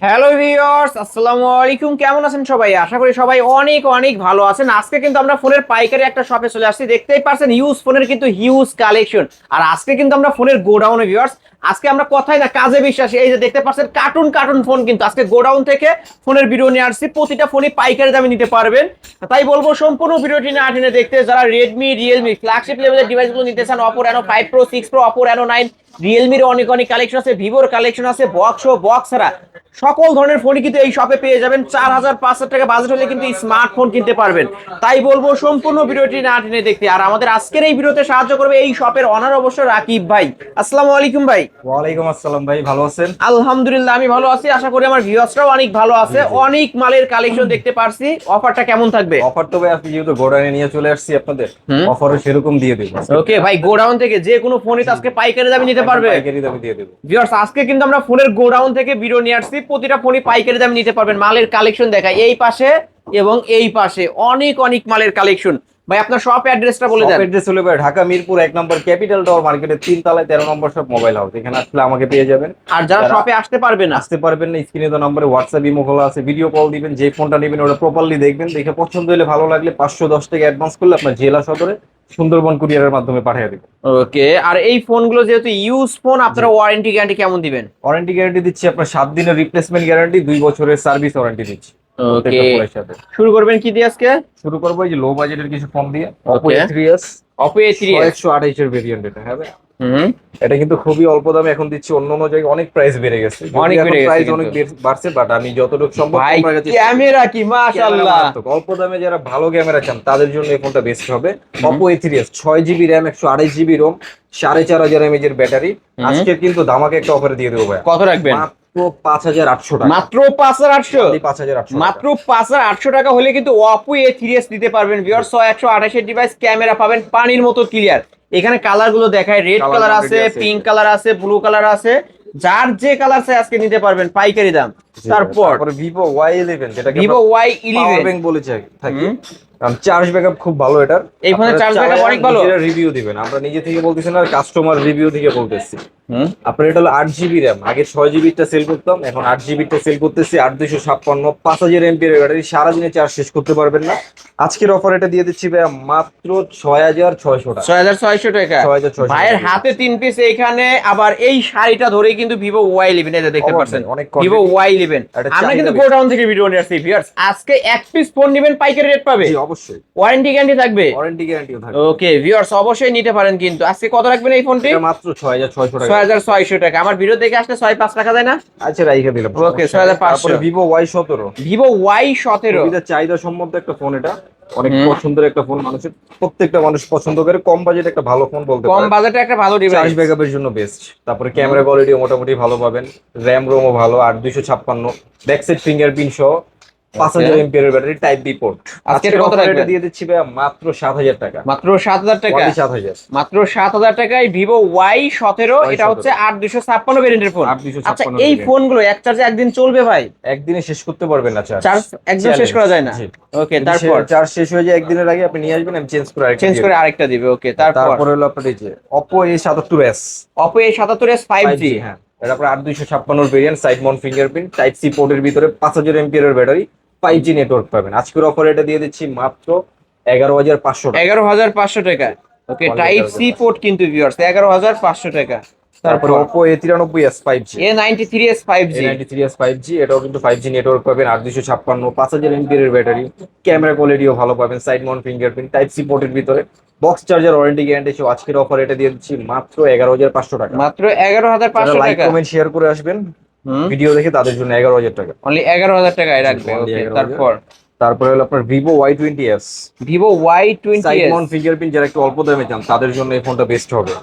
Hello viewers, আসসালামু আলাইকুম। কেমন আছেন সবাই? আশা করি সবাই অনেক অনেক ভালো আছেন। আজকে কিন্তু আমরা ফোনের পাইকারি একটা শপে চলে আসছি। দেখতেই পারছেন ইউজ ফোনের কিন্তু হিউজ কালেকশন। আর আজকে কিন্তু আমরা ফোনের গোডাউনে ভিউয়ার্স, আজকে আমরা কথাই না কাজে বিশ্বাসী। এই যে দেখতে পাচ্ছেন কার্টুন কার্টুন ফোন, কিন্তু আজকে গোডাউন থেকে ফোনের ভিডিও নিয়ে আসছি। প্রতিটা ফোনই পাইকারি দামে নিতে পারবেন। তাই বলবো সম্পূর্ণ ভিডিওটি না টেনে দেখতে। যারা রেডমি, রিয়েলমি ফ্ল্যাগশিপ লেভেলের ডিভাইসগুলো নিতে চান, Oppo Reno 5 Pro, 6 Pro, Oppo Reno 9, রিয়েলমির অনেক অনেক কালেকশন আছে, ভিভোর কালেকশন আছে, বক্স ও বক্স ছাড়া সকল ধরনের ফোনই কিন্তু এই শপে পেয়ে যাবেন। 4,500 টাকা বাজেট হলে কিন্তু স্মার্টফোন কিনতে পারবেন। তাই বলবো সম্পূর্ণ ভিডিওটি না টেনে দেখতে। আর আমাদের আজকের এই ভিডিওতে সাহায্য করবে এই শপের অনার অবশ্য রাকিব ভাই। আসসালামু আলাইকুম ভাই। ওয়ালাইকুম আসসালাম ভাই, ভালো আছেন? আলহামদুলিল্লাহ আমি ভালো আছি, আশা করি আমার ভিউয়ার্সরাও অনেক ভালো আছে। অনেক মালের কালেকশন দেখতে পারছি। অফারটা কেমন থাকবে? অফার তো ভাই আপনি যেহেতু গোডাউনে নিয়ে চলে আসছি আপনাদের, অফারও সেরকম দিয়ে দেবো। ওকে ভাই, গোডাউন থেকে যে কোনো ফোনই তো আজকে পাইকারি দামে নিতে পারবে। পাইকারি দামে দিয়ে দেবো। ভিউয়ার্স, আজকে কিন্তু আমরা ফোনের গোডাউন থেকে ভিডিও নিয়ে আসছি। প্রতিটা ফোনই পাইকারি দামে নিতে পারবেন। মালের কালেকশন দেখায় এই পাশে এবং এই পাশে অনেক অনেক মালের কালেকশন। ভাই আপনার শপ অ্যাড্রেসটা বলে দেন। অ্যাড্রেস হলো ভাই ঢাকা মিরপুর 1 নম্বর ক্যাপিটাল টাওয়ার মার্কেটের 3 তলায় 13 নম্বর শপ মোবাইল হাউস। এখানে আসলে আমাকে পেয়ে যাবেন। আর যারা শপে আসতে পারবে না, আসতে পারবেন না, স্ক্রিনে তো নম্বরে হোয়াটসঅ্যাপ ইমো খোলা আছে, ভিডিও কল দিবেন। যে ফোনটা নেবেন ওটা প্রপারলি দেখবেন, দেখে পছন্দ হলে ভালো লাগলে 510 টাকা অ্যাডভান্স করলে আপনার জেলা সদরে সুন্দরবন কুরিয়ারের মাধ্যমে পাঠিয়ে দেবেন। ওকে। আর এই ফোনগুলো যেহেতু ইউজ ফোন, আপনারা ওয়ারেন্টি গ্যারান্টি কেমন দিবেন? ওয়ারেন্টি গ্যারান্টি দিচ্ছি আপনার 7 দিনের রিপ্লেসমেন্ট গ্যারান্টি, 2 বছরের সার্ভিস ওয়ারেন্টি দিচ্ছি ওকে। প্রত্যেকটা ফোনের সাথে। শুরু করবেন কি দিয়ে আজকে? শুরু করবো এই যে লো বাজেটের কিছু ফোন দিয়ে। Oppo ওকে। A3s Oppo A3s। 128 এর ভেরিয়েন্ট এটা হবে। হুম। এটা কিন্তু খুবই অল্প দামে এখন দিচ্ছি, অন্য অন্য জায়গায় অনেক প্রাইস বেড়ে গেছে, অনেক বেড়ে গেছে প্রাইস কিন্তু। অনেক বাড়ছে, বাট আমি যতটুকু সম্ভব ভাই কম রাখার চেষ্টা করি। ক্যামেরা কি ক্যামেরা মাশাআল্লাহ। মারাত্মক। অল্প দামে যারা ভালো ক্যামেরা চান তাদের জন্য এই ফোনটা বেস্ট হবে। Oppo A3s 6GB RAM, 128GB ROM, 4500 mAh এর ব্যাটারি। আজকে কিন্তু ধামাকা একটা অফার দিয়ে দেবো ভাই। কত রাখবেন? মাত্র 5800 টাকা। মাত্র 5,800। 5800 মাত্র 5,800 টাকা হলে কিন্তু Oppo A3s দিতে পারবেন ভিউয়ার্স। 128 এর ডিভাইস, ক্যামেরা পাবেন পানির মতো ক্লিয়ার। এখানে কালার গুলো দেখায়, রেড Colour কালার already আছে, আছে পিঙ্ক এখানে। কালার আছে, ব্লু কালার আছে। যার যে কালার চাই আজকে নিতে পারবেন পাইকারি দাম। তারপর তারপরে Vivo Y11, যেটাকে Vivo পাওয়ার Y11। ব্যাংক বলেছে থাকি, কারণ চার্জ ব্যাকআপ খুব ভালো এটার। এই ফোনের চার্জ ব্যাকআপ অনেক ভালো। রিভিউ দিবেন, আমরা নিজে থেকে বলতেছি না, কাস্টমার রিভিউ থেকে বলতেছি। হুম। আপনার এটা হলো 8GB RAM, আগে 6GB টা সেল করতাম, এখন 8GB টা সেল করতেছি। 8256, 5000 mAh ব্যাটারি, সারাদিনে চার্জ শেষ করতে পারবেন না। আজকের অফার এটা দিয়ে দিচ্ছি ভাইয়া মাত্র 6600 টাকা। 6,600 টাকা। 6600 ভাইয়ের হাতে 3 পিস এইখানে। আবার এই শাড়িটা ধরেই কিন্তু Vivo Y11 এই যে দেখতে পাচ্ছেন, অনেক Vivo Y11। আমরা কিন্তু গোডাউন থেকে ভিডিও নিয়ে আসছি ভিউয়ার্স। আজকে এক পিস ফোন নেবেন পাইকারি রেট পাবে। জি অবশ্যই, ওয়ারেন্টি গ্যারান্টি থাকবে। ওয়ারেন্টি গ্যারান্টিও থাকবে। ওকে ভিউয়ার্স, অবশ্যই নিতে পারেন। কিন্তু আজকে কত রাখবেন এই ফোনটি? এটা মাত্র 6600 টাকা। 6,600 টাকা। আমার ভিডিও দেখে আসলে 6,500 টাকা দেয় না? আচ্ছা রাইখা দিলাম। ওকে, 6,500। তারপরে Vivo Y17, Vivo Y17। খুবই চাহিদা সম্মত একটা ফোন এটা, অনেক পছন্দের একটা ফোন, মানুষের প্রত্যেকটা মানুষ পছন্দ করে। কম বাজেট একটা ভালো ফোন বলতে কম পারেন, বাজেটে একটা ভালো চার্জ ডিভাইস। ব্যাকআপের জন্য বেস্ট। তারপরে ক্যামেরা কোয়ালিটিও মোটামুটি ভালো পাবেন, র্যাম রোমও ভালো, 8256, ব্যাক সাইড ফিঙ্গারপ্রিন্ট সহ, 5000 mAh এর ব্যাটারি, টাইপ বি পোর্ট। আজকে আজকে কত কত রাখবেন? এটা দিয়ে দিচ্ছি ভাই মাত্র 7000 টাকা। মাত্র 7,000 টাকা। 7000। মাত্র 7,000 টাকায় Vivo Y17। এটা হচ্ছে 8256 ভেরিয়েন্টের ফোন। 8256 আচ্ছা, এই variant। ফোনগুলো এক চার্জে একদিন চলবে ভাই? একদিনে শেষ করতে পারবেন না চার্জ, চার্জ একদম শেষ করা যায় না। জি। ওকে, যদি তারপর চার্জ শেষ হয়ে যায় একদিনের আগে, আপনি নিয়ে আসবেন, আমি চেঞ্জ করে আরেকটা চেঞ্জ দিয়ে করে দেব। আরেকটা দিবে। ওকে, তারপর তারপরে হলো আপনার এই যে Oppo A77s Oppo A77s 5G। হ্যাঁ, এটা আপনার 8256 variant, side mount fingerprint, type C পোর্টের ভিতরে, 5000 mAh এর ব্যাটারি, 5G নেটওয়ার্ক পাবেন। আজকের অফার এটা দিয়ে দিচ্ছি মাত্র 11500 টাকা। 11,500 টাকা। ওকে, Only টাইপ সি 11,500 পোর্ট কিন্তু ভিউয়ার্স, 11,500 টাকা। তারপরে তারপর Oppo A93s 5G, A93s 5G। A93s 5G, এটাও কিন্তু 5G নেটওয়ার্ক পাবেন, 8256, 5000 mAh এর ব্যাটারি, ক্যামেরা কোয়ালিটিও ভালো পাবেন, side mount fingerprint, type C পোর্টের ভিতরে, বক্স চার্জার, ওয়ারেন্টি গ্যারান্টি। আজকের অফার এটা দিয়ে দিচ্ছি মাত্র 11500 টাকা। মাত্র 11,500 লাইক টাকা। কমেন্ট শেয়ার করে আসবেন হুম। ভিডিও দেখে, তাদের জন্য 11000 টাকা। অনলি 11,000 টাকায় রাখবে। Only ওকে, 11,000 তারপর তারপরে হলো আপনার Vivo Y20s, Vivo side Y20s। Mount fingerprint, যারা একটু অল্প দামে চান তাদের জন্য এই ফোনটা বেস্ট হবে।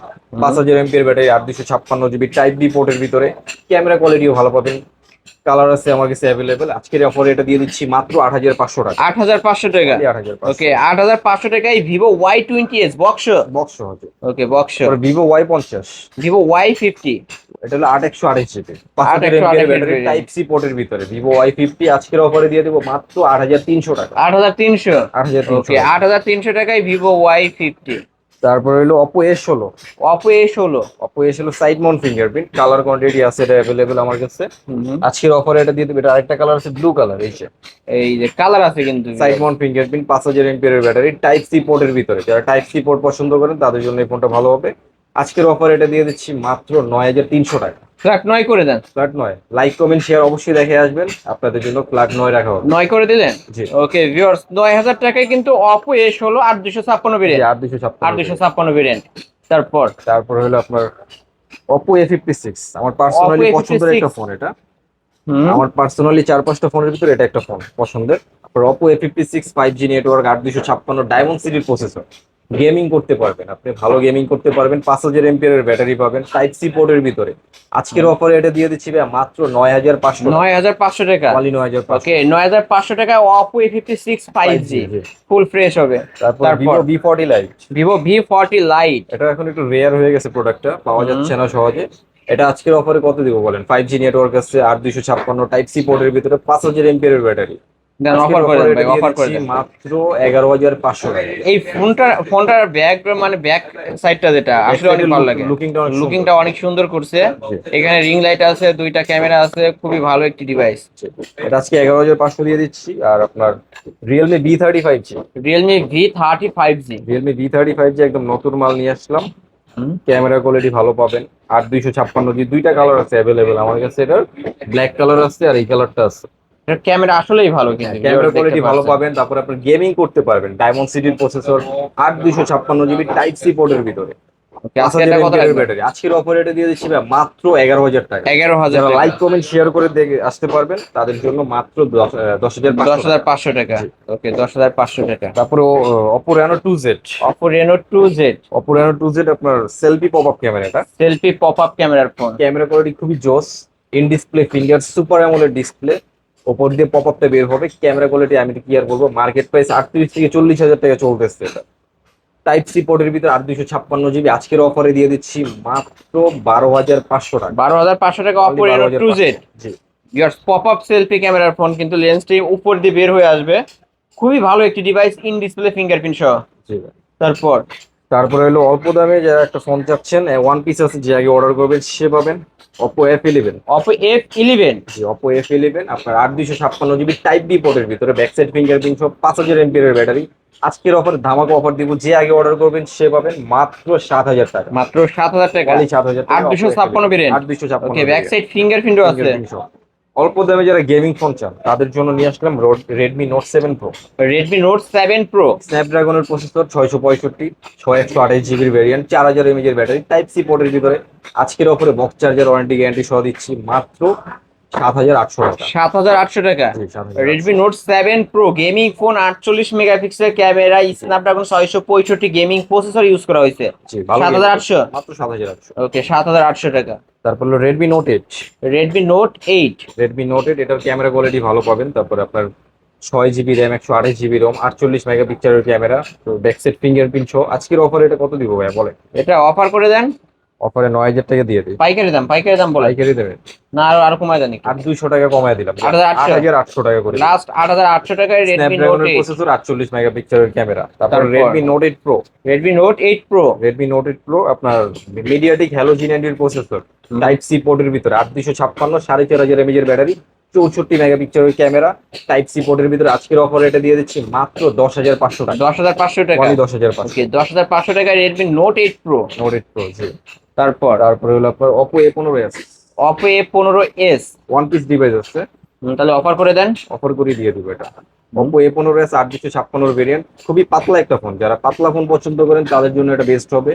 5000 mAh battery, 8256GB, type B পোর্টের ভিতরে, ক্যামেরা কোয়ালিটিও ভালো পাবেন, কালার আছে আমার কাছে অ্যাভেলেবেল। আজকের অফারে এটা দিয়ে দিচ্ছি মাত্র 8500 টাকা। 8,500 টাকা। 8500 ওকে, 8,500 টাকায় Vivo Y20s বক্স। বক্স হচ্ছে। ওকে, বক্স। তারপর Vivo Y50, Vivo Y50। এটা হলো 8128GB, 5000 828 mAh battery, variant। Type C পোর্টের ভিতরে, Vivo Y50 আজকের অফারে দিয়ে দেবো মাত্র 8300 টাকা। 8,300। 8300 ওকে, 8,300 টাকায় Vivo Y50। তারপর হলো Oppo A16। Oppo A16। Oppo A16 side mount fingerprint, colour quantity আছে, এটা অ্যাভেলেবেল আমার কাছে। আজকের অফারে এটা দিয়ে দেবে। এটা আরেকটা কালার আছে ব্লু কালার, এই যে এই যে কালার আছে কিন্তু সাইড মাউন্ট ফিঙ্গারপ্রিন্ট, 5000 এর ব্যাটারি, টাইপ সি পোর্টের ভিতরে। যারা টাইপ সি পোর্ট পছন্দ করেন তাদের জন্য এই ফোনটা ভালো হবে। আজকের অফার এটা দিয়ে দিচ্ছি মাত্র 9300 টাকা। ফ্ল্যাট 9 করে দেন। ফ্ল্যাট 9। লাইক কমেন্ট শেয়ার অবশ্যই দেখে আসবেন, আপনাদের জন্য ফ্ল্যাট 9 রাখা হবে। 9 করে দিলেন। জি ওকে ভিউয়ার্স, 9000 টাকায় কিন্তু Oppo A16 8256 জি, ভেরিয়েন্ট। 8256। 8256 ভেরিয়েন্ট। তারপর হলো আপনার Oppo A56। আমার পার্সোনালি Oppo পছন্দের A56। একটা ফোন এটা। আমার পার্সোনালি 4-5টা ফোনের ভিতরে এটা একটা ফোন পছন্দের। আপনার Oppo A56 5G network, 8256 diamond series processor. Gaming করতে পারবেন, আপনি ভালো গেমিং করতে পারবেন। 5000 এর ব্যাটারি পাবেন টাইপ সি পোর্টের ভিতরে। আজকের অফারে এটা দিয়ে দিচ্ছি ভাই মাত্র 9500 টাকা। 9500 টাকা। অনলি 9500। ওকে 9500 টাকায় Oppo A56 5G full fresh হবে। তারপর Vivo V40 Lite। Vivo V40 Lite। এটা এখন একটু রেয়ার হয়ে গেছে, প্রোডাক্টটা পাওয়া যাচ্ছে না সহজে। এটা আজকের অফারে কত দিব বলেন? 5G নেটওয়ার্ক আছে, 8256 টাইপ সি পোর্টের ভিতরে, 5000 এর ব্যাটারি। দেন অফার করে দেন ভাই, অফার করে দেন মাত্র 11500 টাকা। এই ফোনটার ব্যাক মানে ব্যাক সাইডটা যেটা আসলে অনেক ভালো লাগে। লুকিংটা অনেক সুন্দর করছে। এখানে রিং লাইট আছে, দুইটা ক্যামেরা আছে, খুবই ভালো একটি ডিভাইস। এটা আজকে 11500 দিয়ে দিচ্ছি। আর আপনার Realme V35G। Realme V35G। Realme V35G একদম নতুন মাল নিয়ে আসলাম। ক্যামেরা কোয়ালিটি ভালো পাবেন। 8256 দুইটা কালার আছে অ্যাভেলেবেল আমার কাছে। এটার ব্ল্যাক কালার আছে আর এই কালারটা আছে। এর ক্যামেরা আসলেই ভালো কিন্তু ক্যামেরা কোয়ালিটি ভালো পাবেন। তারপর আপনি গেমিং করতে পারবেন, ডায়মন্ড সিটির প্রসেসর, 8256 টাইপ সি পোর্টের ভিতরে, 5000 এর ব্যাটারি। আজকের অফারে এটা দিয়ে দিচ্ছি ভাই মাত্র 11000 টাকা। 11000 যারা টাকা। লাইক কমেন্ট শেয়ার করে দেখে আসতে পারবেন তাদের জন্য মাত্র 10500 টাকা। ওকে 10500 টাকা। তারপরে Oppo Reno 2Z। Oppo Reno 2Z। Oppo Reno 2Z আপনার সেলফি পপ আপ ক্যামেরাটা। সেলফি পপ আপ ক্যামেরার ফোন। ক্যামেরা কোয়ালিটি খুবই জোস। In display finger super AMOLED display, ওপর দিয়ে পপ আপটা বের হবে। ক্যামেরা কোয়ালিটি আমি কি আর বলবো, মার্কেট প্রাইস 38 থেকে 40,000 টাকা চলতেছে এটা। টাইপ সি পোর্টের ভিতরে 8256 জিবি। আজকের অফারে দিয়ে দিচ্ছি মাত্র 12500 টাকা। 12500 টাকা Oppo Reno 2Z। জি ইয়ার পপ আপ সেলফি ক্যামেরার ফোন, কিন্তু লেন্সটি উপর দিয়ে বের হয়ে আসবে। খুবই ভালো একটি ডিভাইস, ইন ডিসপ্লে ফিঙ্গারপ্রিন্ট সহ। জি। তারপর হলো অল্প দামে যারা একটা ফোন চাচ্ছেন, ওয়ান পিস আছে, যে আগে অর্ডার করবেন সে পাবেন Oppo F11। Oppo F11। জি Oppo F11 আপনার 8256 জিবি টাইপ বি পোর্টের ভিতরে, ব্যাক সাইড ফিঙ্গারপ্রিন্ট সহ, 5000 এর ব্যাটারি। আজকের অফার ধামাকা অফার দিব, যে আগে অর্ডার করবেন সে পাবেন মাত্র 7000 টাকা। মাত্র 7000 টাকা। 7000 টাকা। 8256 ভেরিয়েন্ট। 8256। ওকে ব্যাক সাইড ফিঙ্গারপ্রিন্টও আছে। অল্প দামে যারা গেমিং ফোন চান তাদের জন্য নিয়ে আসলাম Redmi Note 7 Pro। Redmi Note 7 Pro। স্ন্যাপড্রাগনের প্রসেসর, 665, 128 জিবির ভেরিয়েন্ট, 4000 এর ব্যাটারি, টাইপ সি পোর্টের ভিতরে। আজকের অফারে বক্স চার্জার ওয়ারেন্টি গ্যারান্টি সহ দিচ্ছি মাত্র 7800 টাকা। 7800 টাকা। জি, 7800। Redmi Note 7 Pro gaming phone, 48 megapixel camera, Snapdragon 665 gaming processor use করা হয়েছে। জি, ভালো 7800। মাত্র 7800। ওকে 7800 টাকা। তারপর হলো Redmi Note 8। Redmi Note 8। Redmi Note 8 এটার ক্যামেরা কোয়ালিটি ভালো পাবেন। তারপর আপনার 6 জিবি র্যাম, 128 জিবি রোম, 48 মেগাপিক্সেলের ক্যামেরা, তো ব্যাক সাইড ফিঙ্গারপ্রিন্ট সহ। আজকের অফারে এটা কত দিব ভাই বলেন? এটা অফার করে দেন। অফারে 9000 টাকা দিয়ে দিই। পাইকারি দাম বলে। পাইকারি দেবেন না আরো কমায় দেন। আর 200 টাকা কমায় দিলাম, 8800 টাকা করে। লাস্ট 8800 টাকায় Redmi Note 8 প্রসেসর, 48 মেগাপিক্সেলের ক্যামেরা। তারপর Redmi Note 8 Pro। Redmi Note 8 Pro। Redmi Note 8 Pro আপনার MediaTek Helio G90 এর প্রসেসর, টাইপ সি পোর্টের ভিতরে, 8256, 4500 এর ব্যাটারি, 64 মেগাপিক্সেলের ক্যামেরা, টাইপ সি পোর্টের ভিতরে। আজকের অফারে এটা দিয়ে দিচ্ছি মাত্র 10500 টাকা। 10500 টাকা। 10500। ওকে 10500 টাকায় Redmi Note 8 Pro। Note 8 Pro জি। তারপর হলো আপনার Oppo A15s। Oppo A15s one piece device আছে। তাহলে অফার করে দেন। অফার করে দিয়ে দিব এটা। Oppo A15s 8256 ভেরিয়েন্ট, খুবই পাতলা একটা ফোন। যারা পাতলা ফোন পছন্দ করেন তাদের জন্য এটা বেস্ট হবে।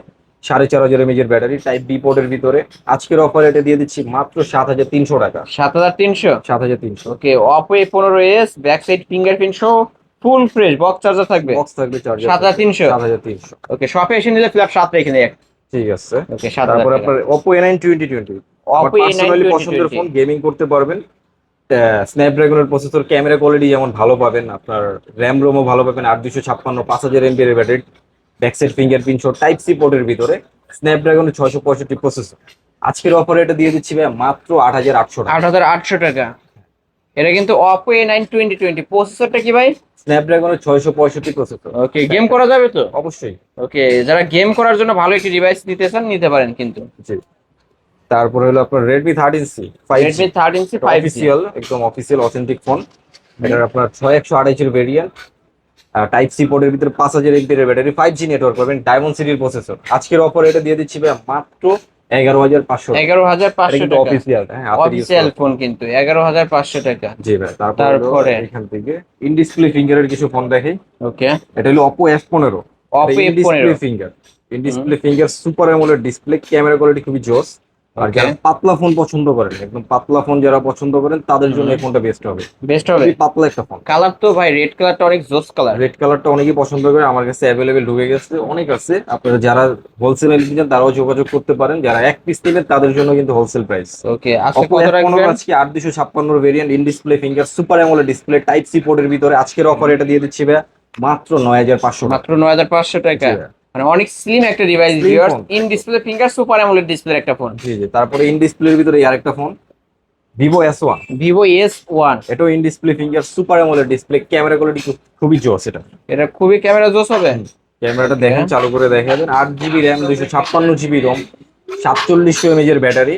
4500 এর ব্যাটারি, টাইপ বি পোর্টের ভিতরে। আজকের অফার এটা দিয়ে দিচ্ছি মাত্র 7300 টাকা। 7300। 7300। ওকে Oppo A15s back side fingerprint সহ ফুল ফ্রেশ বক্স চার্জার থাকবে। বক্স থাকবে, চার্জার 7300। 7300। ওকে শপে এসে নিলে ফ্ল্যাট 7 রেখে দেয়। ঠিক আছে। ওকে তারপর আপনার Oppo A9 2020। Oppo A9 personally পছন্দের ফোন, গেমিং করতে পারবেন। স্ন্যাপড্রাগনের প্রসেসর, ক্যামেরা কোয়ালিটি যেমন ভালো পাবেন, আপনার র্যাম রোমও ভালো পাবেন, 8256, 5000 এর ব্যাটারি, ব্যাক সাইড ফিঙ্গারপ্রিন্ট সহ, টাইপ সি পোর্টের ভিতরে, স্ন্যাপড্রাগনের 665 প্রসেসর। আজকের অফারে এটা দিয়ে দিচ্ছি ভাই মাত্র 8800 টাকা। 8800 টাকা। এটা কিন্তু Oppo A9 2020 প্রসেসরটা কি ভাই? স্ন্যাপড্রাগনের 665 প্রসেসর। ওকে, গেম করা যাবে তো? অবশ্যই। ওকে, যারা গেম করার জন্য ভালো একটি ডিভাইস নিতে চান নিতে পারেন কিন্তু। জি। তারপরে হলো আপনার Redmi 13C 5G, Redmi 13C 5G। Official, একদম অফিসিয়াল অথেন্টিক ফোন। এটার আপনার 6128 এর ভেরিয়েন্ট, টাইপ সি পোর্টের ভিতরে 5000 এমপি এর ব্যাটারি, 5G নেটওয়ার্ক পাবেন, ডায়মন্ড সিরির প্রসেসর। আজকের অফার এটা দিয়ে দিচ্ছি ভাই মাত্র 11500 টাকা। 11500 কিন্তু টাকা অফিসিয়াল, হ্যাঁ, হাতের use অফিসিয়াল করা। ফোন কিন্তু 11500 টাকা। জি ভাই। তারপরে এখান থেকে ইন ডিসপ্লে ফিঙ্গারের কিছু ফোন দেখাই। ওকে, এটা হলো Oppo F15। Oppo in display F15। Finger, in display finger super AMOLED display, camera quality খুবই জোস। আর Okay. যারা পাতলা ফোন পছন্দ করেন, একদম পাতলা ফোন যারা পছন্দ করেন তাদের জন্য এই ফোনটা বেস্ট হবে। বেস্ট হবে। খুবই পাতলা একটা ফোন। কালার তো ভাই রেড কালারটা অনেক জোস কালার। রেড কালারটা অনেকেই পছন্দ করে, আমার কাছে অ্যাভেলেবেল ঢুকে গেছে, অনেক আছে। আপনারা যারা হোলসেল নিতে চান তারাও যোগাযোগ করতে পারেন, যারা এক পিস নেবেন তাদের জন্য কিন্তু হোলসেল প্রাইস। ওকে, আজকে Oppo কত F15 রাখবেন? আজকে 8256 variant, in display finger, super AMOLED display, type C পোর্টের ভিতরে আজকের অফার এটা দিয়ে দিচ্ছি ভাই মাত্র 9500 টাকা। মাত্র 9500 টাকা। জি ভাই। মানে অনেক স্লিম একটা device, Slim viewers. phone। In display finger, super AMOLED display একটা ফোন। জি জি। তারপরে ইন ডিসপ্লের ভিতরে আরেকটা phone, Vivo S1। Vivo S1। এটাও in display finger, super AMOLED display, camera quality খুবই জোস এটা। এটা খুবই ক্যামেরা জোস হবে। ক্যামেরাটা Okay. দেখেন, চালু করে দেখাবেন। 8GB RAM, 256GB ROM, 4700 mAh এর battery,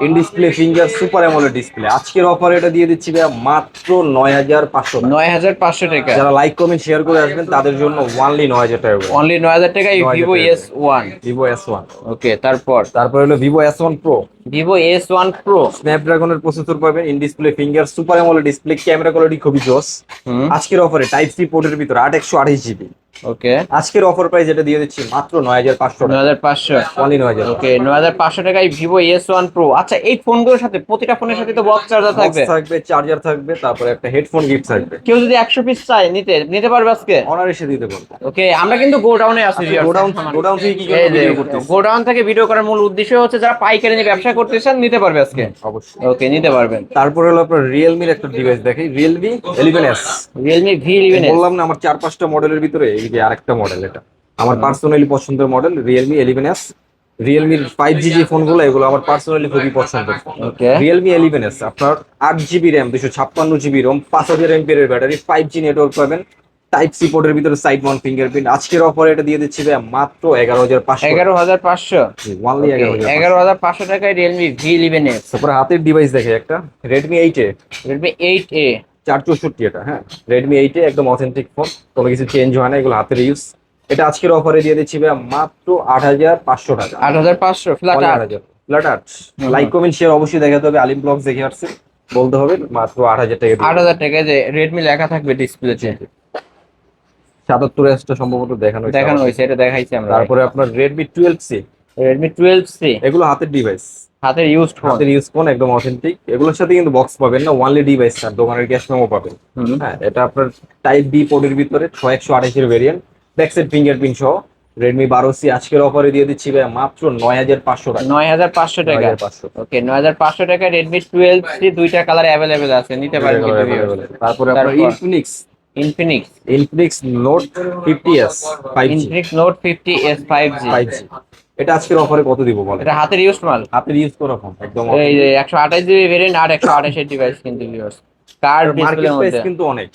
in display finger, super AMOLED display. আজকের অফার এটা দিয়ে দিচ্ছি ভাইয়া মাত্র 9500 টাকা। 9500 টাকা। যারা লাইক কমেন্ট শেয়ার করে আসবেন তাদের জন্য অনলি 9000 টাকা করে। অনলি 9000 টাকা এই 9000 ভিভো টাকা। S1। Vivo S1। ওকে, তারপর তারপর হলো Vivo S1 Pro, Vivo S1 Pro. স্ন্যাপড্রাগনের প্রসেসর পাবেন, in display finger, super AMOLED display, camera quality খুবই জোস। হুম। আজকের অফারে টাইপ সি পোর্টের ভিতর 8128GB। ওকে, আজকের অফার প্রাইস এটা দিয়ে দিচ্ছি মাত্র 9500 টাকা। 9500। অনলি 9000। ওকে, 9500 টাকায় ভিভো S1 প্রো। আচ্ছা, এই ফোনগুলোর সাথে প্রতিটা ফোনের সাথে তো বক্স চার্জার থাকবে। বক্স থাকবে, চার্জার থাকবে, তারপরে একটা হেডফোন গিফট থাকবে। কেউ যদি 100 পিস চায় নিতে নিতে পারবে আজকে। অনার এসে দিতে পারবো। ওকে, আমরা কিন্তু গোডাউনে আছি। গোডাউন থেকে কি করে ভিডিও করতেছি? গোডাউন থেকে ভিডিও করার মূল উদ্দেশ্য হচ্ছে যারা পাইকারি নিয়ে ব্যবসা করতে চান নিতে পারবে আজকে। অবশ্যই। ওকে, নিতে পারবেন। তারপর হলো আপনার রিয়েলমির একটা ডিভাইস দেখি, রিয়েলমি 11s। Realme V11। বললাম না আমার 4-5টা মডেলের ভিতরে এই যে আরেকটা মডেল, এটা আমার পার্সোনালি পছন্দের মডেল, রিয়েলমি 11s। রিয়েলমির 5G যে ফোনগুলো, এগুলো আমার পার্সোনালি খুবই পছন্দের। ওকে, রিয়েলমি 11s আপনার 8GB RAM, 256GB ROM, 5000 mAh এর ব্যাটারি, 5G নেটওয়ার্ক পাবেন, টাইপ সি পোর্টের ভিতরে সাইড মাউন্ট ফিঙ্গারপ্রিন্ট। আজকের অফারে এটা দিয়ে দিচ্ছি ভাই মাত্র 11500। 11500। ওনলি 11500। 11500 টাকায় রিয়েলমি V11s। তারপরে হাতের ডিভাইস দেখে একটা রেডমি 8A, রেডমি 8A। 464 এটা, হ্যাঁ, রেডমি 8A একদম অথেন্টিক ফোন, কোনো কিছু চেঞ্জ হয় না, এগুলো হাতের ইউজ। এটা আজকের অফারে দিয়ে দিচ্ছি ভাই মাত্র 8500 টাকা। 8500 flat 8000 flat art. Like comment share অবশ্যই দেখাতে হবে, আলিম ব্লগস দেখে আসছে, বলতে হবে মাত্র 8000 টাকা দিয়ে। 8000 টাকায় যে রেডমি লেখা থাকবে ডিসপ্লেতে। 77s টা সম্ভবত দেখানো দেখানো হয়েছে, এটা দেখাইছি আমরা। তারপরে আপনার রেডমি 12C, রেডমি 12C। এগুলো হাতের ডিভাইস, হাতের ইউজড ফোন। হাতের ইউজ ফোন, একদম অথেন্টিক। এগুলোর সাথে কিন্তু বক্স পাবেন না, ওনলি ডিভাইস, আর দোকানের ক্যাশ মেমো পাবেন। হ্যাঁ, এটা আপনার টাইপ বি পোর্টের ভিতরে 6128 এর ভেরিয়েন্ট, ব্যাকসাইড ফিঙ্গারপ্রিন্ট সহ। রেডমি 12C আজকের অফারে দিয়ে দিচ্ছি ভাই মাত্র 9500 টাকা। 9500 টাকা। 9500। ওকে, 9500 টাকা রেডমি 12C। দুইটা কালার अवेलेबल আছে, নিতে পারেন কিন্তু viewers। তারপরে আপনার Infinix Infinix note 50s 5G। Infinix note 50s 5G। 5G এটা আজকের অফারে কত দিব বলেন? এটা হাতের ইউজড মাল। হাতের ইউজ করা ফোন, একদম এই যে 128GB ভেরিয়েন্ট আর 128 এর ডিভাইস কিন্তু ভিউয়ার্স। কার মার্কেট ডিসপ্লের প্রাইস মধ্যে। কিন্তু অনেক।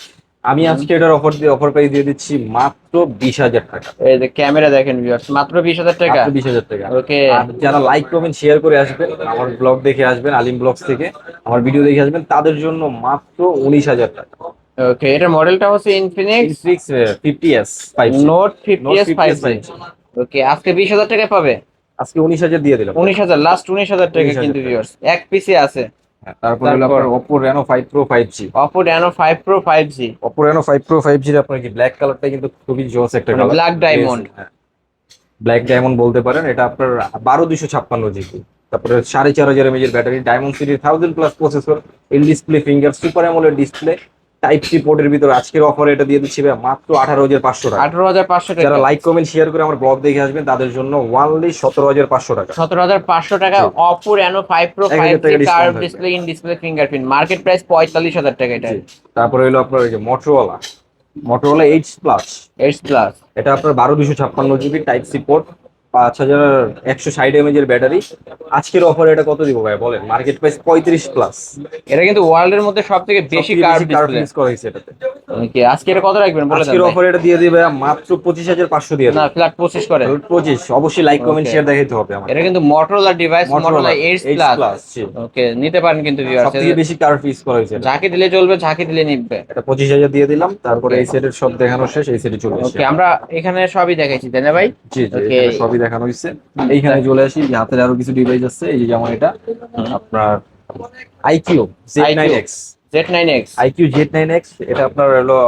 আমি আজকে এটার অফার প্রাইস দিয়ে দিচ্ছি মাত্র 20000 টাকা। এই যে ক্যামেরা দেখেন ভিউয়ার্স, মাত্র 20000 টাকা। মাত্র 20000 টাকা। ওকে, আর যারা লাইক কমেন্ট শেয়ার করে আসবেন, আমার ব্লগ দেখে আসবেন, আলিম ব্লগস থেকে আমার ভিডিও দেখে আসবেন, তাদের জন্য মাত্র 19000 টাকা। ওকে, এটার মডেলটা হচ্ছে Infinix Infinix 50s 5G। Note 50s 5G। ওকে, আজকে 20000 টাকায় পাবে। আজকে 19000 দিয়ে দিলাম। 19000, লাস্ট 19000 টাকা 19,000 কিন্তু টাকা। ভিউয়ার্স। এক পিসে আছে। তারপর হলো আপনার Oppo Reno 5 Pro 5G। Oppo Reno 5 Pro 5G। Oppo Reno 5 Pro 5G এর আপনার কি ব্ল্যাক কালারটা কিন্তু খুবই জোস একটা মানে colour, black diamond. Black diamond বলতে পারেন। এটা আপনার 12256GB, তারপরে 4500 mAh এর battery, diamond series 1000+ processor, in display finger, super AMOLED display, type C পোর্টের ভিতরে আজকের অফারে এটা দিয়ে দিচ্ছি ভাই মাত্র 18500 টাকা। 18500 টাকা। যারা লাইক কমেন্ট শেয়ার করে আমার ব্লগ দেখে আসবেন তাদের জন্য অনলি 17500 টাকা। 17500 টাকা Oppo Reno 5 Pro 1000 5G টাকা কার্ভ discount থাকবে। Display, in display fingerprint. Market price 45000 টাকা এটা। তারপরে হলো আপনার এই যে Motorola H Plus। H Plus। এটা আপনার 12256GB type C port, 5160 mAh এর ব্যাটারি। আজকের অফারে এটা কত দিব ভাই বলেন? Market price 35+। এটা কিন্তু ওয়ার্ল্ডের মধ্যে সবথেকে বেশি কার্ভ ডিসপ্লে। ইউজ করা হয়েছে এটাতে। ওকে, আজকে এটা কত রাখবেন বলে দেন আজকের ভাই। অফার এটা দিয়ে দিবে মাত্র 25,500 দিয়ে না, দেবে। ফ্ল্যাট 25 করে। 25 অবশ্যই লাইক কমেন্ট ওকে, শেয়ার দেখাইতে হবে আমার। এটা কিন্তু Motorola device, Motorola Motorola AIDS H plus. Plus ওকে, নিতে পারেন কিন্তু ভিউয়ার্স, সবথেকে বেশি কার্ভ ইউজ করা হয়েছে এটা। ঝাঁকি দিলে চলবে, ঝাঁকি দিলে নিবে। এটা 25,000 দিয়ে দিলাম। তারপরে ওকে এই সেটের সব দেখানো শেষ, এই সেটে চলে আসি ওকে, আমরা। আমরা এখানে সবই দেখাইছি তাই না ভাই? জি জি, ওকে, এখানে সবই দেখানো হয়েছে। এইখানে চলে আসি যে হাতের আরো কিছু ডিভাইস আছে, এই যে যেমন এটা আপনার IQ IQ Z9X। Z9X। IQ Z9X এটা আপনার হলো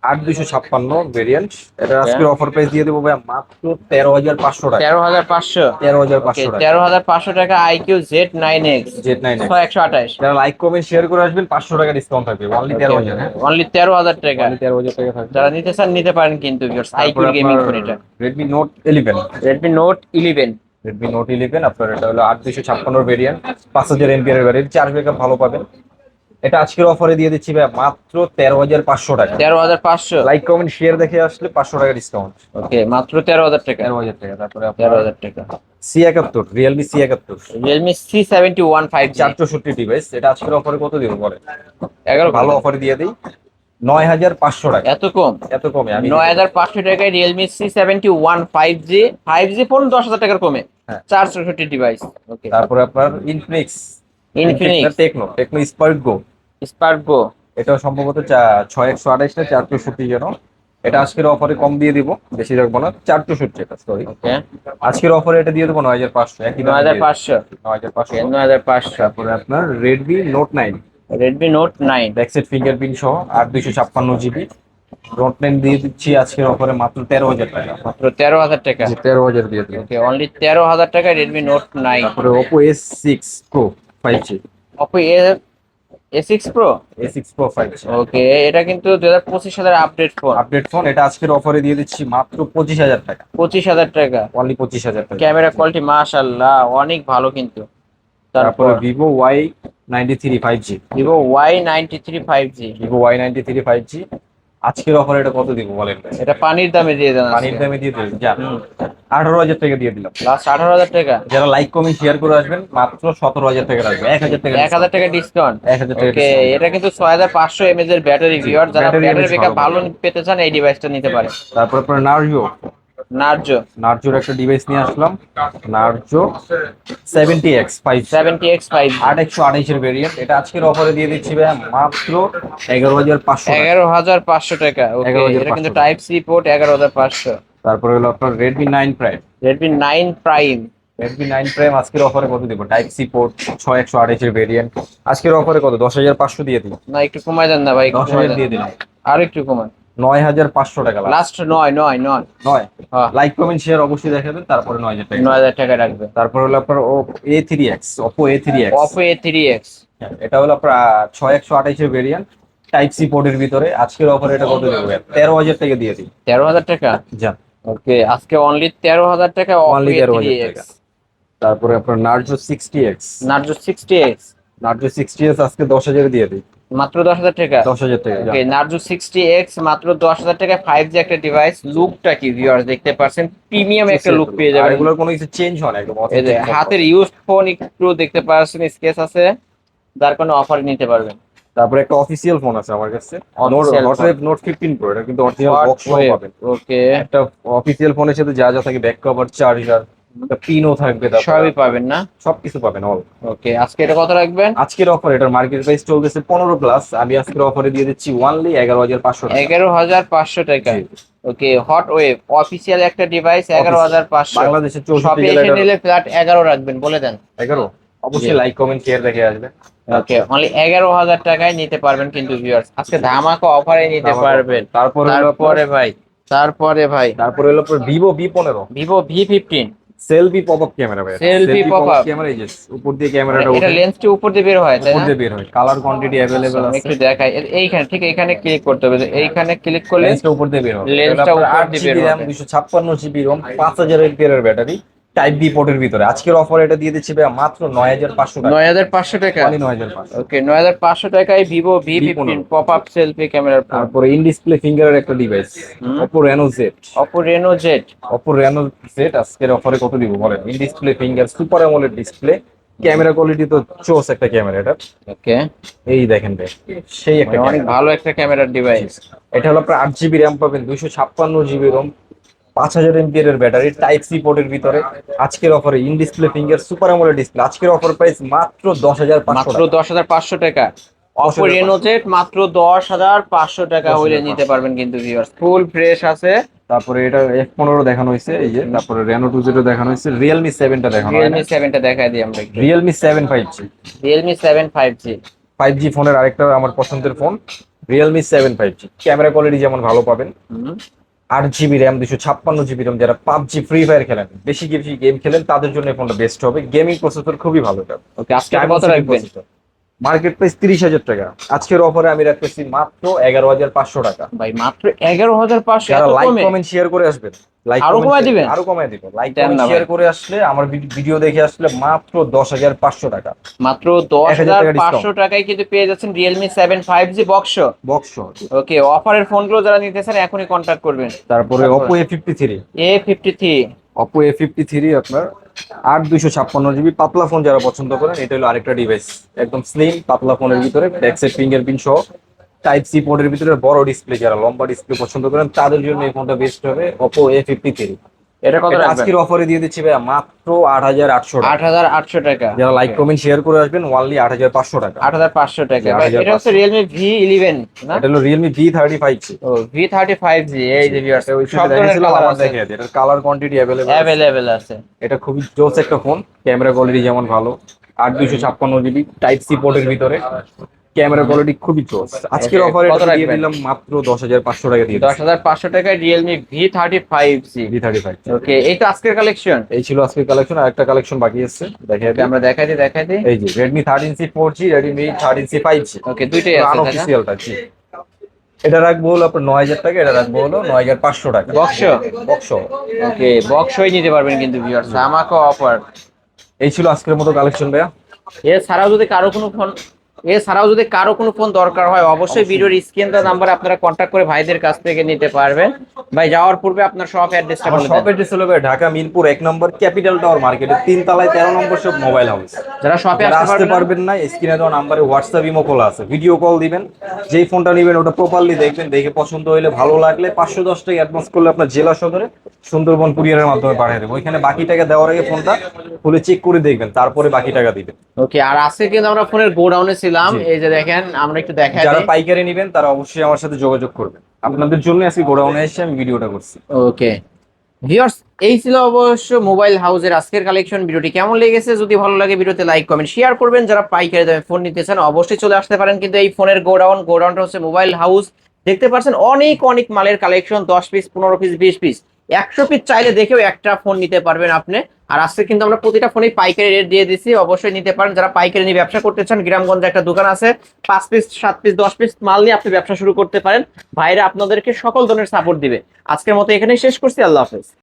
8256 ভেরিয়েন্ট। এটা ওকে, আজকের অফার প্রাইস দিয়ে দেবো ভাই মাত্র 13,500 টাকা। 13,500। ওকে, 13,500 টাকা 13,500 টাকা আইকিউ Z9X Z9X। 128। যারা লাইক কমেন্ট শেয়ার করে আসবেন 500 টাকা ডিসকাউন্ট থাকবে, অনলি 13,000। হ্যাঁ, অনলি 13,000 টাকা। অনলি 13,000 টাকা থাকবে। যারা নিতে চান নিতে পারেন কিন্তু ভিউয়ার্স, তারপরে আইকিউর গেমিং আপনার ফোন এটা। Redmi note 11। Redmi note 11। Redmi note 11 আপনার এটা হলো 8256 variant, 5000 MPR variant, charge backup ভালো পাবেন। এটা আজকের অফারে দিয়ে দিচ্ছি ভাই মাত্র 13,500 টাকা। 13,500। লাইক কমেন্ট শেয়ার দেখে আসলে 500 টাকা ডিসকাউন্ট। ওকে, মাত্র 13,000 টাকা। 13,000 টাকা। তারপরে আপনার 13,000 টাকা। C71, Realme C71 Realme C71 5G 464 device. এটা আজকের অফারে কত দিব বলে? 11 ভালো অফারে দিয়ে দিই 9,500 টাকা। এত কম? এত কমে আমি 9,500 টাকায় রিয়েলমি C71 5G ফোন 10,000 টাকার কমে। হ্যাঁ। 464 ডিভাইস। ওকে, তারপরে আপনার ইনফিনিক্স টেকনো স্পার্ক গো। স্পার্ক গো। এটাও সম্ভবত 6128 না 464 যেন। এটা আজকের অফারে কম দিয়ে দিব, বেশি রাখবো না, 464 এটা সরি। ওকে, আজকের অফারে এটা দিয়ে দেবো 9,500, একই দামে দিয়ে দেব। 9,500। 9,500। 9,500। তারপরে আপনার Redmi note 9 Redmi note 9। Backside fingerprint সহ 8256 জিবি নোট 9 দিয়ে দিচ্ছি আজকের অফারে মাত্র 13,000 টাকা। মাত্র 13,000 টাকা। 13,000 দিয়ে দিই। ওকে, অনলি 13,000 টাকায় রেডমি নোট 9। তারপরে Oppo A6 Pro 5G। Oppo A6 Pro। A6 Pro 5G ওকে, এটা কিন্তু 2025 সালের আপডেট ফোন। Update phone. এটা আজকের অফারে দিয়ে দিচ্ছি মাত্র 25,000 টাকা। 25,000 টাকা। অনলি 25,000 টাকা। ক্যামেরা কোয়ালিটি মাশাআল্লাহ অনেক ভালো কিন্তু। তারপরে তারপর Vivo Y93 5G। Vivo Y93 5G। Vivo Y93 5G আজকের অফারে এটা কত দিব বলেন ভাই? এটা পানির দামে দিয়ে দেন। পানির দামে দিয়ে দিলাম, যা 18,000 টাকা দিয়ে দিলাম। লাস্ট 18,000 টাকা। যারা লাইক কমেন্ট শেয়ার করে আসবেন মাত্র 17,000 টাকা রাখবে, 1,000 টাকা 1,000 টাকা ডিসকাউন্ট। 1,000 টাকা ওকে, discount। এটা কিন্তু 6500 mAh এর ব্যাটারি ভিউয়ার, যারা ব্যাটারি ব্যাটারি বেশ ব্যাকআপ ভালো ভালো পেতে চান এই ডিভাইসটা নিতে পারে। তারপর আপনার নার্জো নার্জোর একটা ডিভাইস নিয়ে আসলাম, Narzo 70X 5G। 70X 5G 8128 এর ভেরিয়েন্ট। এটা আজকের অফারে দিয়ে দিচ্ছি ভাই মাত্র 11,500 টাকা। 11,500 টাকা। ওকে, 11,500 এটা কিন্তু টাইপ সি পোর্ট। 11,500। তারপরে হলো আপনার Redmi 9 Prime। Redmi 9 Prime। Redmi 9 Prime আজকের অফারে কত দিব? টাইপ সি পোর্ট, 6128 এর ভেরিয়েন্ট। আজকের অফারে কত? 10,500 দিয়ে দিই। না, একটু কমায় দেন না ভাই, একটু কমায় 10,000 দেন। দিয়ে দিলাম। আর একটু কমান। 9,500 টাকা লাস্ট। লাস্ট 9। 9। হ্যাঁ, লাইক কমেন্ট শেয়ার অবশ্যই দেখাবেন, তারপরে 9,000 টাকা। 9,000 টাকা রাখবে। তারপর হলো আপনার A3X, Oppo A3X। Oppo A3X। হ্যাঁ, এটা হলো আপনার 6128 এর ভেরিয়েন্ট, টাইপ সি পোর্টের ভিতরে। আজকের অফারে এটা কত দেবো? 13,000 টাকা দিয়ে দিই। 13,000 টাকা। যা ওকে, আজকে অনলি 13,000 টাকা Only Oppo 13,000 A3X। টাকা। তারপরে আপনার Narzo 60X। Narzo 60X Narzo 60X আজকে 10,000 দিয়ে দিই। মাত্র 10,000 টাকা। 10,000 টাকা। যা। ওকে, Narzo 60X মাত্র 10,000 টাকা। 5G একটা ডিভাইস। লুকটা কি ভিউয়ার্স দেখতে পাচ্ছেন, প্রিমিয়াম একটা লুক পেয়ে আর যাবেন। এগুলোর কোনো কিছু চেঞ্জ হয় না, একদম এই যে authentic ফোন। হাতের ইউজ ফোন একটু দেখতে পাচ্ছেন, স্কেচ আছে, যার কোনো অফার নিতে পারবেন। তারপরে একটা অফিসিয়াল ফোন আছে আমার কাছে, Official Hotwave Note 15 Pro। এটা কিন্তু অরিজিনাল বক্স সহ Hotwave। পাবেন। ওকে, একটা অফিসিয়াল ফোনের সাথে যা যা থাকে, ব্যাক কভার, চার্জার, একটা পিনও থাকবে, তারপরে সবই পাবেন না? সবকিছু পাবেন অল। ওকে, আজকে এটা কত রাখবেন? আজকের অফার এটার মার্কেট প্রাইস চলতেছে 15+, আমি আজকের অফারে দিয়ে দিচ্ছি অনলি 11,500 টাকা। 11,500 টাকা। জি। ওকে, Hotwave অফিসিয়াল একটা ডিভাইস 11,500। বাংলাদেশের 64 শপে এসে জেলায় নিলে ফ্ল্যাট 11 রাখবেন বলে দেন। 11। অবশ্যই লাইক কমেন্ট শেয়ার দেখে আসবে। ওকে, অনলি 11,000 টাকায় নিতে পারবেন কিন্তু ভিউয়ার্স, আজকে ধামাকা অফারে নিতে পারবেন। তারপরে হলো তারপরে হলো আপনার Vivo V15 Vivo V15 selfie pop up camera ভাই। Selfie pop-up ক্যামেরা, এই যে উপর দিয়ে ক্যামেরাটা এটা ওঠে, লেন্সটি উপর দিয়ে বের হয় তাই উপর না? দিয়ে বের হয়। কালার কোয়ান্টিটি अवेलेबल আমি আছে। একটু দেখাই, এইখানে ঠিক এইখানে ক্লিক করতে হবে, এইখানে ক্লিক করলে লেন্সটা উপর দিয়ে বের হবে। লেন্সটা উপর দিয়ে বের হবে। 256 জিবি রম, 5,000 এমপিআর এর ব্যাটারি, টাইপ বি পোর্টের ভিতরে। আজকের অফার এটা দিয়ে দিচ্ছি ভাই মাত্র 9,500 টাকা। 9,500 টাকা। অনলি 9,500। ওকে, 9,500 টাকায় Vivo V15 V15 pop up selfie ক্যামেরার ফোন। তারপরে ইন ডিসপ্লে ফিঙ্গারের একটা device, Oppo Reno Z। Oppo Reno Z। Oppo Reno Z আজকের অফারে কত দিব বলেন? In display finger, super AMOLED display, camera quality তো চোস একটা ক্যামেরা এটা। ওকে, এই দেখেন ভাই, সেই একটা অনেক camera। ভালো একটা ক্যামেরার ডিভাইস। এটা হলো আপনার 8 জিবি র্যাম পাবেন, 256 জিবি রোম, 5000 এর ব্যাটারি, টাইপ সি পোর্টের ভিতরে। আজকের অফারে in display finger super AMOLED display, আজকের অফার প্রাইস মাত্র 10,500 মাত্র টাকা। 10,500 টাকা। অপো 10,500 রেনো জেড মাত্র 10,500 টাকা হইলে 10,500 নিতে পারবেন কিন্তু ভিউয়ার্স, ফুল ফ্রেশ আছে। তারপরে এটা F15 দেখানো হয়েছে এই যে, তারপরে Reno 2 দেখানো হয়েছে, Realme 7টা দেখানো হয় না, রিয়েলমি 7টা দেখাই দিই আমরা একটু। Realme 7 5G। Realme 7 5G। 5G ফোনের আরেকটা আমার পছন্দের phone Realme 7 5G। Camera quality যেমন ভালো পাবেন, 8 জিবি র্যাম, 256 জিবি র্যাম। যারা পাবজি ফ্রি ফায়ার খেলেন, বেশি বেশি গেম খেলেন, তাদের জন্য এই ফোনটা বেস্ট হবে। গেমিং প্রসেসর খুবই ভালো এটা। ওকে, আজকে কত রাখবেন? মার্কেট প্রাইস 30,000 টাকা, আজকের অফারে আমি রাখতেছি মাত্র 11,500 টাকা। ভাই? মাত্র 11,500? যারা এত লাইক কমে? কমেন্ট শেয়ার করে আসবেন, লাইক আরো কমায় দিবেন? আরো কমায় দিব। লাইক দেন কমেন্ট না শেয়ার ভাই। করে আসলে, আমার ভিডিও দেখে আসলে মাত্র 10,500 টাকা। মাত্র 1,000 টাকা 10,500 টাকায় কিন্তু পেয়ে যাচ্ছেন রিয়েলমি 7 5G বক্স। বক্স। ওকে, অফারের ফোনগুলো যারা নিতে চান এখনই কন্ট্যাক্ট করবেন। তারপরে Oppo A53। A53। Oppo A53 আপনার 8 256 জিবি পাতলা ফোন যারা পছন্দ করেন, এটা হলো আরেকটা ডিভাইস। একদম স্লিম পাতলা ফোনের ভিতরে ব্যাক সাইড ফিঙ্গারপ্রিন্ট সহ, টাইপ সি পোর্টের ভিতরে বড় ডিসপ্লে, যারা লম্বা ডিসপ্লে পছন্দ করেন তাদের জন্য এই ফোনটা বেস্ট হবে, Oppo A53। এটা কত এটা রাখবেন? আজকের অফারে দিয়ে দিচ্ছি ভাই মাত্র 8,800 টাকা। 8,800 টাকা। যারা লাইক কমেন্ট শেয়ার করে আসবেন ওনলি 8,500 টাকা। 8,500 টাকা। 8,500 এটা হচ্ছে রিয়েলমি V11 না? এটা হলো Realme V35। ও, V35G। এই যে ভিউয়ার্স, ওই সব ধরনের কালার আছে, দেখে এটার কালার কোয়ান্টিটি অ্যাভেলেবেল আছে। এটা খুবই জোস একটা ফোন। ক্যামেরা কোয়ালিটি যেমন ভালো, 8 256 জিবি টাইপ সি পোর্টের ভিতরে, ক্যামেরা কোয়ালিটি খুবই জোস। আজকের Okay, অফারে কত দিয়ে রাখবেন? দিলাম মাত্র 10,500 টাকা দিয়ে দিচ্ছি। 10,500 টাকায় রিয়েলমি V35G। V35। ওকে, এই তো আজকের কালেকশন। এই ছিল আজকের কালেকশন, আর একটা কালেকশন বাকি আছে দেখে আমরা দেখাই দিই। এই যে Redmi 13C 4G, Redmi 13C 5G। ওকে, দুইটাই আছে তাই না? আনঅফিসিয়ালটা জি। এটা রাখবো হলো আপনার 9,000 টাকা, এটা রাখবো হলো 9,500 টাকা। বক্স। বক্স। ওকে, বক্সই নিতে পারবেন কিন্তু ভিউয়ার্স, আমাকে অফার। এই ছিল আজকের মতো কালেকশন ভাইয়া। এছাড়াও যদি কারো কোনো ফোন দরকার হয়, অবশ্যই ভিডিওর স্ক্রিন দেওয়া নাম্বারে আপনারা কন্ট্যাক্ট করে ভাইদের কাছ থেকে নিতে পারবেন। ভাই, যাওয়ার পূর্বে আপনার শপ অ্যাড্রেসটা আমার বলে শপ দেন। অ্যাড্রেস হলো ভাই ঢাকা মিরপুর 1 নম্বর ক্যাপিটাল টাওয়ার মার্কেটের 3 তলায় 13 নম্বর শপ মোবাইল হাউস। যারা শপে যারা আসতে আসতে পারবেন পারবেন না, স্ক্রিনে দেওয়া নাম্বারে হোয়াটসঅ্যাপ ইমো কল আছে, ভিডিও কল দিবেন। যেই ফোনটা নেবেন ওটা প্রপারলি দেখবেন, দেখে পছন্দ হলে ভালো লাগলে 510 টাকা অ্যাডভান্স করলে আপনার জেলা সদরে সুন্দরবন কুরিয়ারের মাধ্যমে পাঠিয়ে দেবো। ওইখানে বাকি টাকা দেওয়ার আগে ফোনটা খুলে চেক করে দেখবেন, তারপরে বাকি টাকা দিবেন। ওকে, আর আজকে কিন্তু আমরা ফোনের গোডাউনে ছিলাম। জি। এই যে দেখেন, আমরা একটু দেখাই যারা দিই। পাইকারি নেবেন তারা অবশ্যই আমার সাথে যোগাযোগ করবেন। আপনাদের জন্য আজকে গোডাউনে এসে আমি ভিডিওটা করছি। ওকে ভিউয়ার্স, এই ছিল অবশ্য মোবাইল হাউসের আজকের কালেকশন। ভিডিওটি কেমন লেগেছে যদি ভালো লাগে ভিডিওতে লাইক কমেন্ট শেয়ার করবেন। যারা পাইকারি দামে ফোন নিতে চান অবশ্যই চলে আসতে পারেন কিন্তু এই ফোনের গোডাউনটা হচ্ছে মোবাইল হাউস। দেখতে পাচ্ছেন অনেক মালের collection, 10 piece 15 piece 20 piece 100 piece চাইলে দেখেও একটা ফোন নিতে পারবেন আপনি। আর আজকে কিন্তু আমরা প্রতিটা ফোনেই পাইকারি রেট দিয়ে দিচ্ছি, অবশ্যই নিতে পারেন। যারা পাইকারি নিয়ে ব্যবসা করতে চান, গ্রামগঞ্জে একটা দোকান আছে, 5 পিস 7 পিস 10 পিস মাল নিয়ে আপনি ব্যবসা শুরু করতে পারেন। ভাইরা আপনাদেরকে সকল ধরনের সাপোর্ট দিবে। আজকের মতো এখানেই শেষ করছি, আল্লাহ হাফেজ।